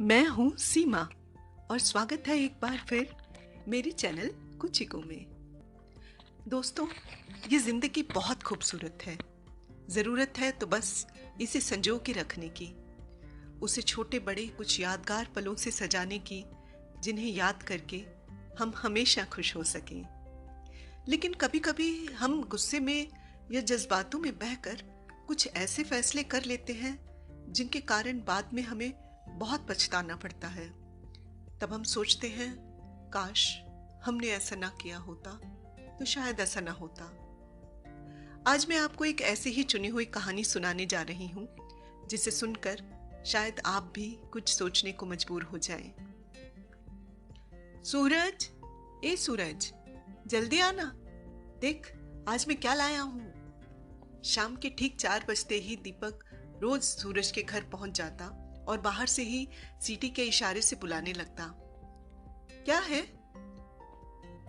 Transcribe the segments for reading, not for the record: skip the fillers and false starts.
मैं हूँ सीमा और स्वागत है एक बार फिर मेरे चैनल कुचिको में। दोस्तों, ये ज़िंदगी बहुत खूबसूरत है। ज़रूरत है तो बस इसे संजो के रखने की, उसे छोटे बड़े कुछ यादगार पलों से सजाने की, जिन्हें याद करके हम हमेशा खुश हो सकें। लेकिन कभी कभी हम गुस्से में या जज्बातों में बहकर कुछ ऐसे फैसले कर लेते हैं जिनके कारण बाद में हमें बहुत पछताना पड़ता है। तब हम सोचते हैं, काश हमने ऐसा ना किया होता तो शायद ऐसा ना होता। आज मैं आपको एक ऐसी ही चुनी हुई कहानी सुनाने जा रही हूँ जिसे सुनकर शायद आप भी कुछ सोचने को मजबूर हो जाएं। सूरज, ए सूरज, जल्दी आना, देख आज मैं क्या लाया हूँ। शाम के ठीक 4 बजते ही दीपक रोज सूरज के घर पहुंच जाता और बाहर से ही सीटी के इशारे से बुलाने लगता। क्या है?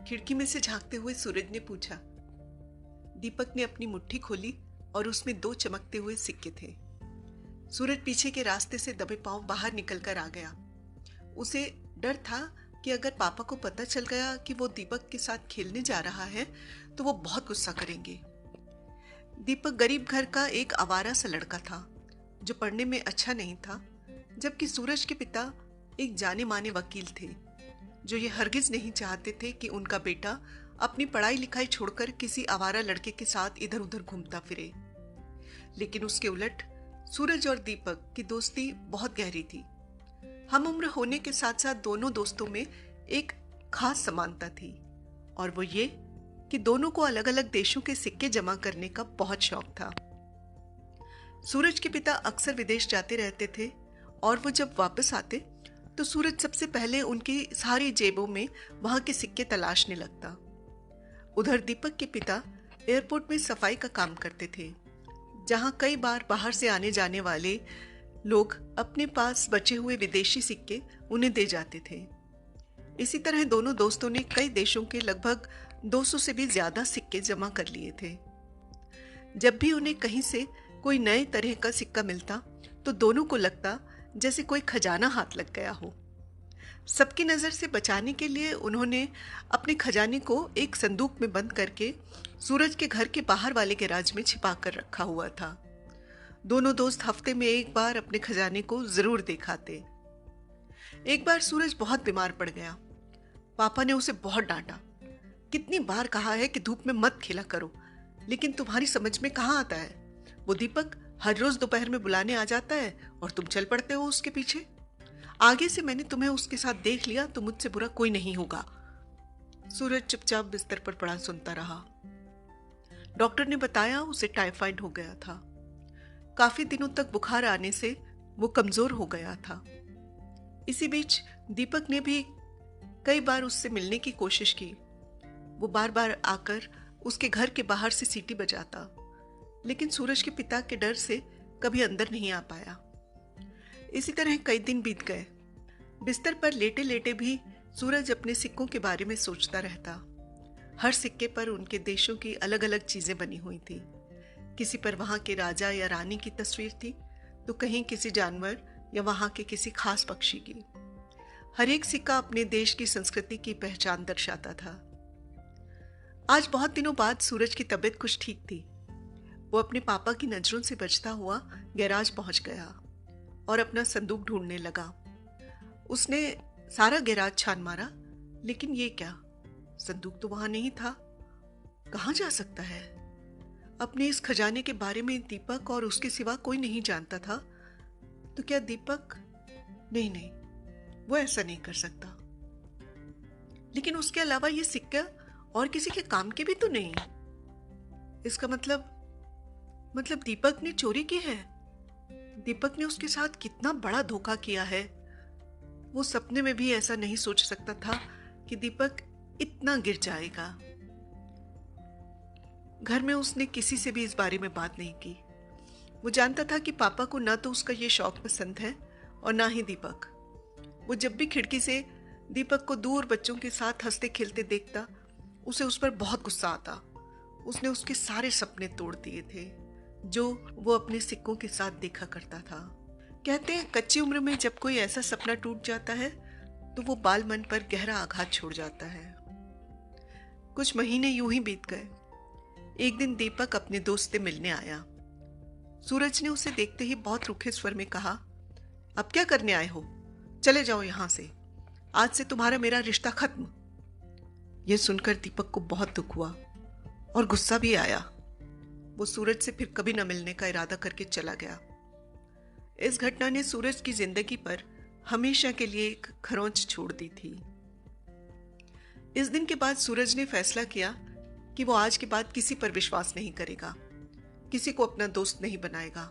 खिड़की में से झांकते हुए सूरज ने पूछा। दीपक ने अपनी मुट्ठी खोली और उसमें 2 चमकते हुए सिक्के थे। सूरज पीछे के रास्ते से दबे पांव बाहर निकलकर आ गया। उसे डर था कि अगर पापा को पता चल गया कि वो दीपक के साथ खेलने जा रहा है तो वो बहुत गुस्सा करेंगे। दीपक गरीब घर का एक आवारा सा लड़का था जो पढ़ने में अच्छा नहीं था, जबकि सूरज के पिता एक जाने माने वकील थे जो ये हरगिज नहीं चाहते थे कि उनका बेटा अपनी पढ़ाई लिखाई छोड़कर किसी आवारा लड़के के साथ इधर उधर घूमता फिरे। लेकिन उसके उलट सूरज और दीपक की दोस्ती बहुत गहरी थी। हम उम्र होने के साथ साथ दोनों दोस्तों में एक खास समानता थी और वो ये कि दोनों को अलग अलग देशों के सिक्के जमा करने का बहुत शौक था। सूरज के पिता अक्सर विदेश जाते रहते थे और वो जब वापस आते तो सूरज सबसे पहले उनकी सारी जेबों में वहां के सिक्के तलाशने लगता। उधर दीपक के पिता एयरपोर्ट में सफाई का काम करते थे, जहां कई बार बाहर से आने जाने वाले लोग अपने पास बचे हुए विदेशी सिक्के उन्हें दे जाते थे। इसी तरह दोनों दोस्तों ने कई देशों के लगभग 200 से भी ज्यादा सिक्के जमा कर लिए थे। जब भी उन्हें कहीं से कोई नए तरह का सिक्का मिलता तो दोनों को लगता जैसे कोई खजाना हाथ लग गया हो। सबकी नजर से बचाने के लिए उन्होंने अपने खजाने को एक संदूक में बंद करके सूरज के घर के बाहर वाले गैराज में छिपा कर रखा हुआ था। दोनों दोस्त हफ्ते में एक बार अपने खजाने को जरूर दिखाते। एक बार सूरज बहुत बीमार पड़ गया। पापा ने उसे बहुत डांटा। कितनी बार कहा है कि धूप में मत खेला करो, लेकिन तुम्हारी समझ में कहाँ आता है। वो दीपक हर रोज दोपहर में बुलाने आ जाता है और तुम चल पड़ते हो उसके पीछे। आगे से मैंने तुम्हें उसके साथ देख लिया तो मुझसे बुरा कोई नहीं होगा। सूरज चुपचाप बिस्तर पर पड़ा सुनता रहा। डॉक्टर ने बताया उसे टाइफाइड हो गया था। काफी दिनों तक बुखार आने से वो कमजोर हो गया था। इसी बीच दीपक ने भी कई बार उससे मिलने की कोशिश की। वो बार बार आकर उसके घर के बाहर से सीटी बजाता, लेकिन सूरज के पिता के डर से कभी अंदर नहीं आ पाया। इसी तरह कई दिन बीत गए। बिस्तर पर लेटे लेटे भी सूरज अपने सिक्कों के बारे में सोचता रहता। हर सिक्के पर उनके देशों की अलग अलग चीजें बनी हुई थी। किसी पर वहां के राजा या रानी की तस्वीर थी तो कहीं किसी जानवर या वहां के किसी खास पक्षी की। हर एक सिक्का अपने देश की संस्कृति की पहचान दर्शाता था। आज बहुत दिनों बाद सूरज की तबीयत कुछ ठीक थी। वो अपने पापा की नजरों से बचता हुआ गैराज पहुंच गया और अपना संदूक ढूंढने लगा। उसने सारा गैराज छान मारा, लेकिन ये क्या, संदूक तो वहां नहीं था। कहां जा सकता है? अपने इस खजाने के बारे में दीपक और उसके सिवा कोई नहीं जानता था। तो क्या दीपक? नहीं, वो ऐसा नहीं कर सकता। लेकिन उसके अलावा ये सिक्का और किसी के काम के भी तो नहीं। इसका मतलब दीपक ने चोरी की है। दीपक ने उसके साथ कितना बड़ा धोखा किया है। वो सपने में भी ऐसा नहीं सोच सकता था कि दीपक इतना गिर जाएगा। घर में उसने किसी से भी इस बारे में बात नहीं की। वो जानता था कि पापा को ना तो उसका ये शौक पसंद है और ना ही दीपक। वो जब भी खिड़की से दीपक को दूर बच्चों के साथ हंसते खेलते देखता, उसे उस पर बहुत गुस्सा आता। उसने उसके सारे सपने तोड़ दिए थे जो वो अपने सिक्कों के साथ देखा करता था। कहते हैं कच्ची उम्र में जब कोई ऐसा सपना टूट जाता है तो वो बाल मन पर गहरा आघात छोड़ जाता है। कुछ महीने यूं ही बीत गए। एक दिन दीपक अपने दोस्त से मिलने आया। सूरज ने उसे देखते ही बहुत रूखे स्वर में कहा, अब क्या करने आए हो? चले जाओ यहां से। आज से तुम्हारा मेरा रिश्ता खत्म। यह सुनकर दीपक को बहुत दुख हुआ और गुस्सा भी आया। वो सूरज से फिर कभी न मिलने का इरादा करके चला गया। इस घटना ने सूरज की जिंदगी पर हमेशा के लिए एक खरोंच छोड़ दी थी। इस दिन के बाद सूरज ने फैसला किया कि वो आज के बाद किसी पर विश्वास नहीं करेगा, किसी को अपना दोस्त नहीं बनाएगा।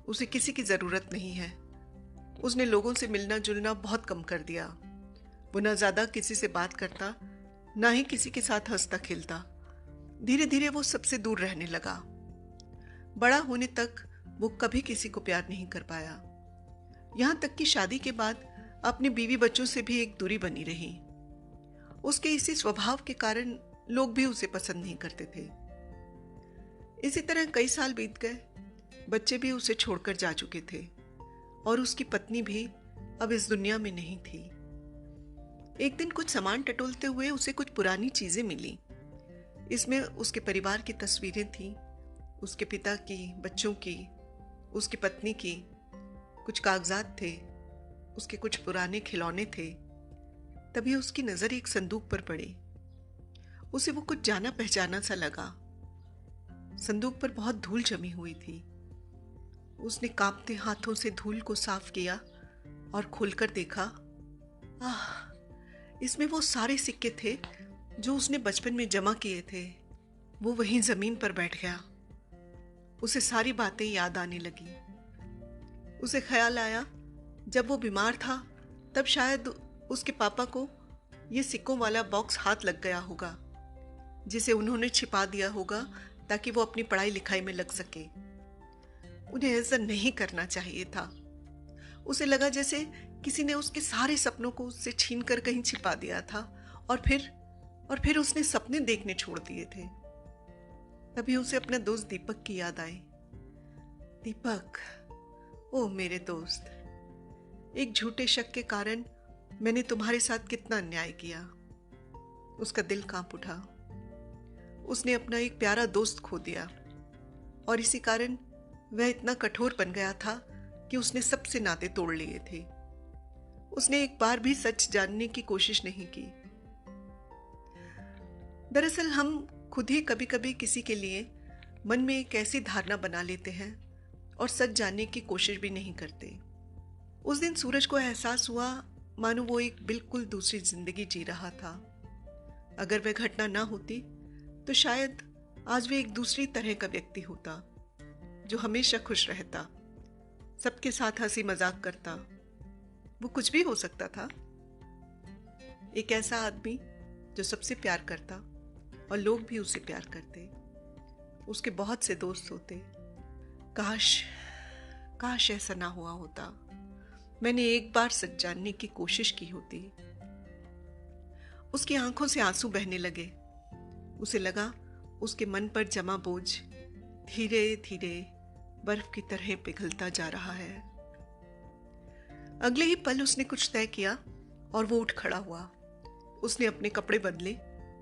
उसे किसी की जरूरत नहीं है। उसने लोगों से मिलना जुलना बहुत कम कर दिया। वो ना ज्यादा किसी से बात करता, ना ही किसी के साथ हंसता खेलता। धीरे धीरे वो सबसे दूर रहने लगा। बड़ा होने तक वो कभी किसी को प्यार नहीं कर पाया। यहां तक कि शादी के बाद अपने बीवी बच्चों से भी एक दूरी बनी रही। उसके इसी स्वभाव के कारण लोग भी उसे पसंद नहीं करते थे। इसी तरह कई साल बीत गए। बच्चे भी उसे छोड़कर जा चुके थे और उसकी पत्नी भी अब इस दुनिया में नहीं थी। एक दिन कुछ सामान टटोलते हुए उसे कुछ पुरानी चीजें मिली। इसमें उसके परिवार की तस्वीरें थीं, उसके पिता की, बच्चों की, उसकी पत्नी की। कुछ कागजात थे, उसके कुछ पुराने खिलौने थे। तभी उसकी नजर एक संदूक पर पड़ी। उसे वो कुछ जाना पहचाना सा लगा। संदूक पर बहुत धूल जमी हुई थी। उसने कांपते हाथों से धूल को साफ किया और खोलकर देखा। इसमें वो सारे सिक्के थे जो उसने बचपन में जमा किए थे। वो वहीं जमीन पर बैठ गया। उसे सारी बातें याद आने लगी। उसे ख्याल आया जब वो बीमार था तब शायद उसके पापा को ये सिक्कों वाला बॉक्स हाथ लग गया होगा, जिसे उन्होंने छिपा दिया होगा ताकि वो अपनी पढ़ाई लिखाई में लग सके। उन्हें ऐसा नहीं करना चाहिए था। उसे लगा जैसे किसी ने उसके सारे सपनों को उससे छीन कर कहीं छिपा दिया था और फिर उसने सपने देखने छोड़ दिए थे। तभी उसे अपना दोस्त दीपक की याद आई। दीपक, ओ मेरे दोस्त, एक झूठे शक के कारण मैंने तुम्हारे साथ कितना अन्याय किया। उसका दिल कांप उठा। उसने अपना एक प्यारा दोस्त खो दिया और इसी कारण वह इतना कठोर बन गया था कि उसने सबसे नाते तोड़ लिए थे। उसने एक बार भी सच जानने की कोशिश नहीं की। दरअसल हम खुद ही कभी कभी किसी के लिए मन में एक ऐसी धारणा बना लेते हैं और सच जानने की कोशिश भी नहीं करते। उस दिन सूरज को एहसास हुआ मानो वो एक बिल्कुल दूसरी जिंदगी जी रहा था। अगर वह घटना ना होती तो शायद आज वे एक दूसरी तरह का व्यक्ति होता, जो हमेशा खुश रहता, सबके साथ हंसी मजाक करता। वो कुछ भी हो सकता था। एक ऐसा आदमी जो सबसे प्यार करता और लोग भी उसे प्यार करते। उसके बहुत से दोस्त होते। काश ऐसा ना हुआ होता। मैंने एक बार सच जानने की कोशिश की होती। उसकी आंखों से आंसू बहने लगे। उसे लगा उसके मन पर जमा बोझ धीरे धीरे बर्फ की तरह पिघलता जा रहा है। अगले ही पल उसने कुछ तय किया और वो उठ खड़ा हुआ। उसने अपने कपड़े बदले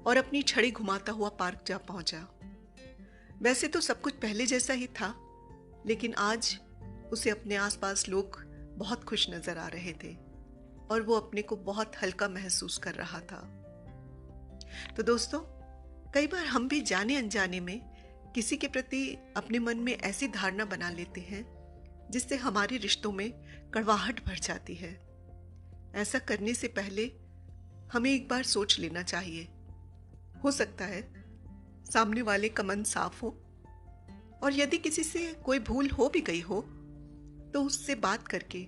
और अपनी छड़ी घुमाता हुआ पार्क जा पहुंचा। वैसे तो सब कुछ पहले जैसा ही था, लेकिन आज उसे अपने आसपास लोग बहुत खुश नजर आ रहे थे और वो अपने को बहुत हल्का महसूस कर रहा था। तो दोस्तों, कई बार हम भी जाने अनजाने में किसी के प्रति अपने मन में ऐसी धारणा बना लेते हैं जिससे हमारे रिश्तों में कड़वाहट भर जाती है। ऐसा करने से पहले हमें एक बार सोच लेना चाहिए। हो सकता है सामने वाले का मन साफ हो, और यदि किसी से कोई भूल हो भी गई हो तो उससे बात करके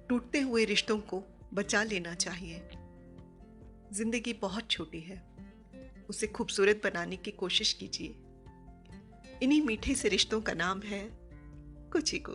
टूटते हुए रिश्तों को बचा लेना चाहिए। जिंदगी बहुत छोटी है, उसे खूबसूरत बनाने की कोशिश कीजिए। इन्हीं मीठे से रिश्तों का नाम है कुचिकू।